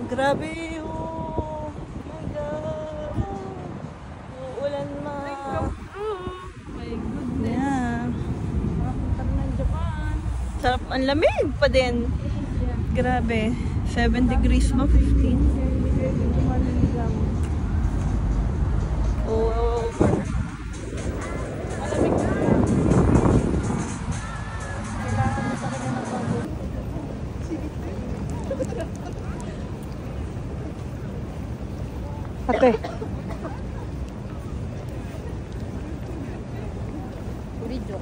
Grabe, oh. My God. Uulan na. My goodness. Yeah. Makapunta ng Japan. Sarap, ang lamig pa din. Grabe. 7 degrees mo, 15. Oh, Malamig na. Kailangan mo talaga ng bago. ate. Video.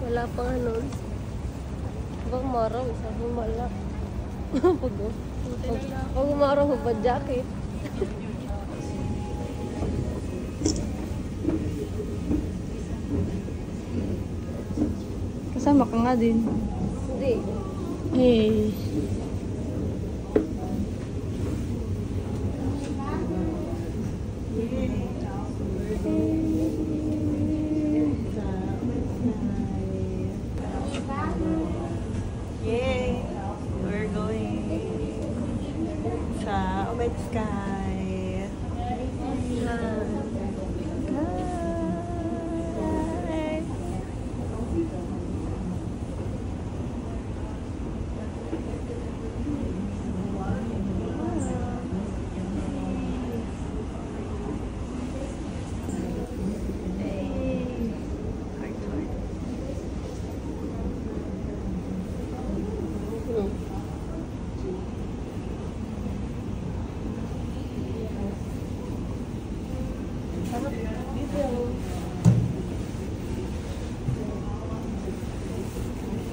Wala pa nga nun. Bang maraw, isa humala. Pag umaraw, hubad jacket. Kasama ka nga din. Hindi. Hey. Yay! We're going sa Omed Sky. Hi!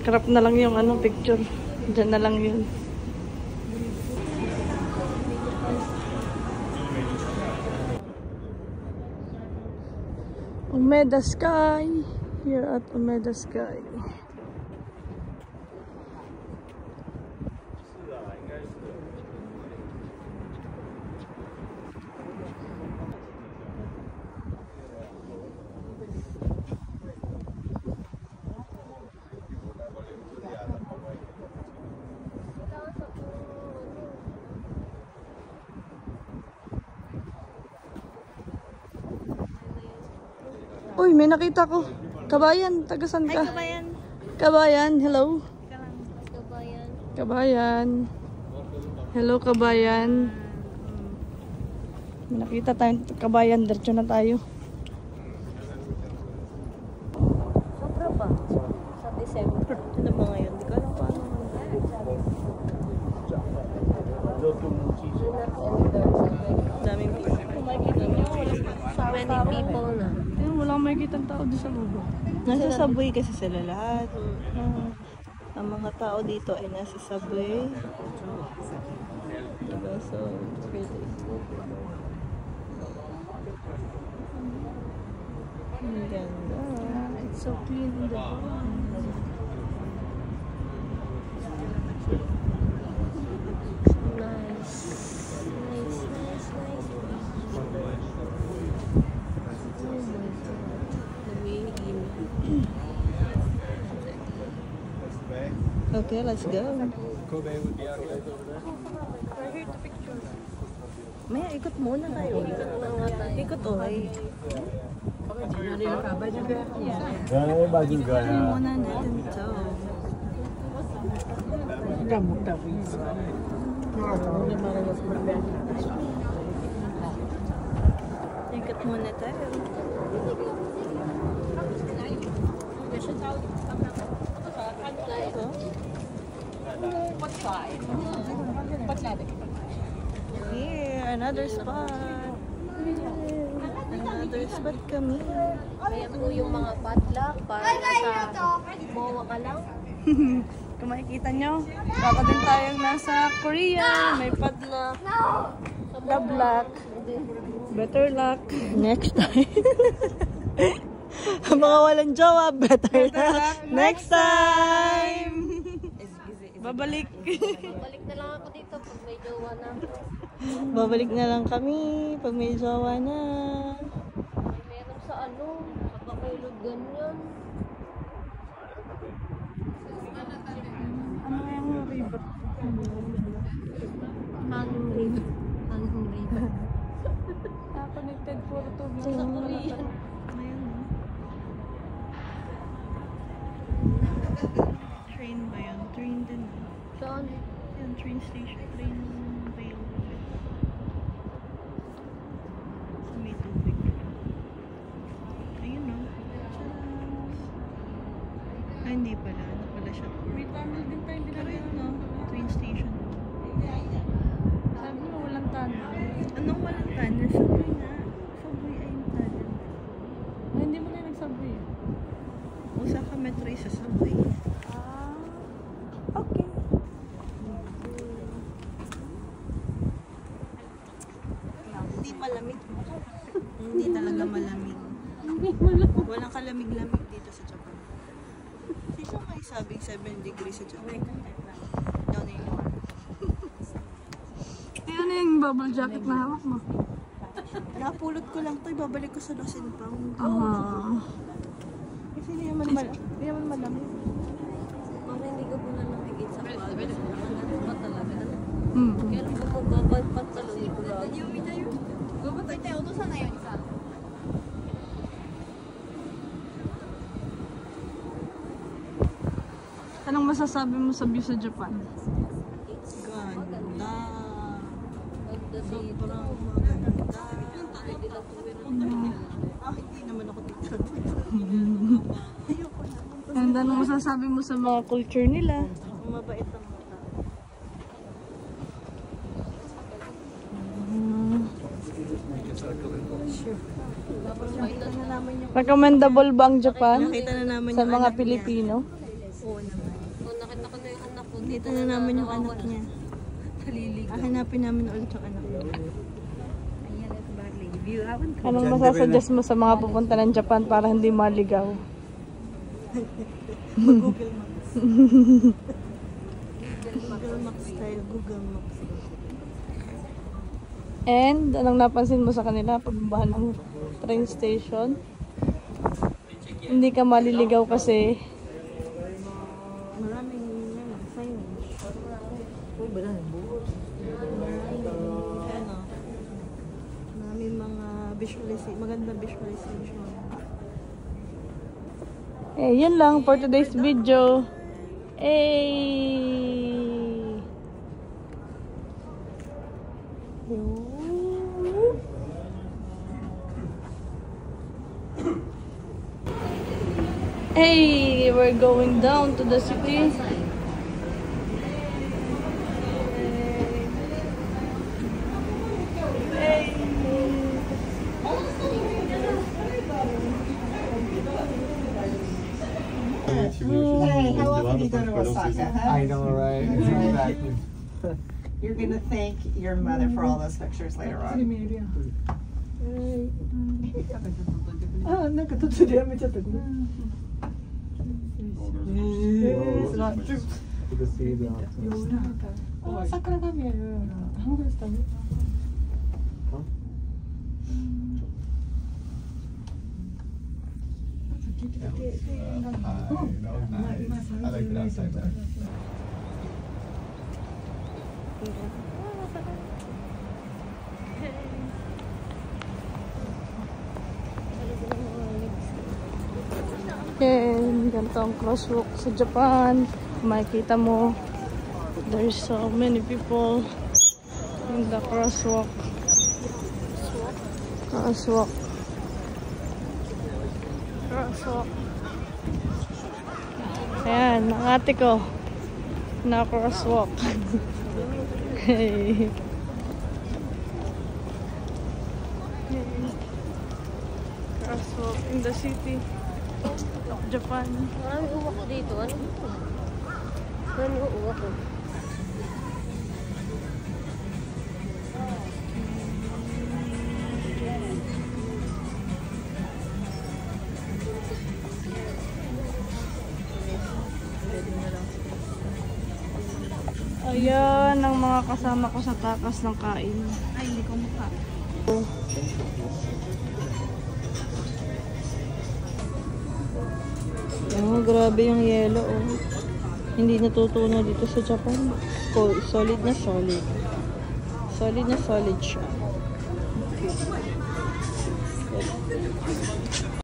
Crop na lang yung ano picture. Diyan na lang yun. Omeda Sky. Here at Omeda Sky. Uy, may nakita ko. Kabayan, tagasan ka? Hi, kabayan. Kabayan, hello. Kabayan. Kabayan. Hello, kabayan. May nakita tayong kabayan, diretso na tayo. Sobra pa. Sa December. Ano ba ngayon? Di ko alam paano. Daming people. Many people na. Ayun, wala akong makikita ang tao doon sa lubo. Nasa subway kasi sila lahat. Ang mga tao dito ay nasa subway. Diba? So, pretty. Ang ganda. It's so clean in the back. Nice. Nice, nice, nice. Okay, let's go. Kobe would be out right over there. We're here to picture. May ikot muna tayo. Ikot okay. Gano'n yung bagong Ikutin muna natin ito. Ikot muna tayo. Here, another spot. Another spot kami. Kaya po yung mga padlock para nasa bawa ka lang. Kung makikita nyo, baka din tayong nasa Korea. May padlock. Love luck. Better luck. Next time. Mga walang jowa, better luck. Next time. Babalik. Balik na lang ako dito pag may jowa na. Babalik na lang kami pag may jowa na. Meron sa ano, sa Kailog ganyan. Ano yung river? Hanging river. Hanging river. Connected puro tubig. Sa Korean. Train ba yun? Train din. Saan? Yan, train station. Train railway. Sa may tubig. Ayun o. Ah, hindi pala. Ano pala siya? May tunnel din tayo dinagyan, no? Train station. Sabi mo walang tunnel. Anong walang tunnel? Subway nga. Subway ay yung tunnel. Ah, hindi mo na nag-subway. Osaka Metro is sa subway. Ah, okay. Hindi malamig. Hindi talaga malamig. Walang kalamig-lamig dito sa Japan. Sino may sabing 7 degrees sa Japan? Down na yun. Ano yung bubble jacket na hawak mo? Napulot ko lang to. Ibabalik ko sa Lost and Found. Kasi hindi naman malamig. Mama, hindi ko po na nakikita sa bag. Nakagano ba talaga? Kaya lang po magpapagpantalon ko lang. Anong masasabi mo sa view sa Japan? Ganda. Sobrang maganda. Pwede lang Hindi naman ako dito. Ayoko na. And anong masasabi mo sa mga culture nila? Mabait ang mga tao. Recommendable ba ang Japan sa mga Pilipino? Oo naman. Kung nakita ko na yung anak ko, Dito na naman yung anak niya. Hanapin namin ulit yung anak niya. Anong masasuggest mo sa mga pupunta ng Japan para hindi maligaw? Google Maps. Google Maps style, Google Maps. And anong napansin mo sa kanila pagbaba ng train station? Hindi ka maliligaw kasi maraming signage. Maraming mga maganda visualization. Eh, yun lang for today's video. Hey, we're going down to the city. Hey, how often you go to Osaka, huh? I know, right? Exactly. You're gonna thank your mother for all those pictures later on. あ、なんか途中でやめちゃった。To see the outside. あ、桜が見える。ハングルスタね。 I like it outside better. Yan, ganito ang crosswalk sa Japan. Makikita mo, there's so many people in the crosswalk. Crosswalk. Ayan, ang ate ko na crosswalk. Hey. Crosswalk in the city of Japan. Maraming uwak ko dito. Ano dito? Maraming uwak ko. Ayan ang mga kasama ko sa takas ng kain. Ay, hindi ko mukha. grabe yung yellow. Oh. Hindi natutunaw dito sa Japan. Solid na solid. Solid na solid siya. Okay.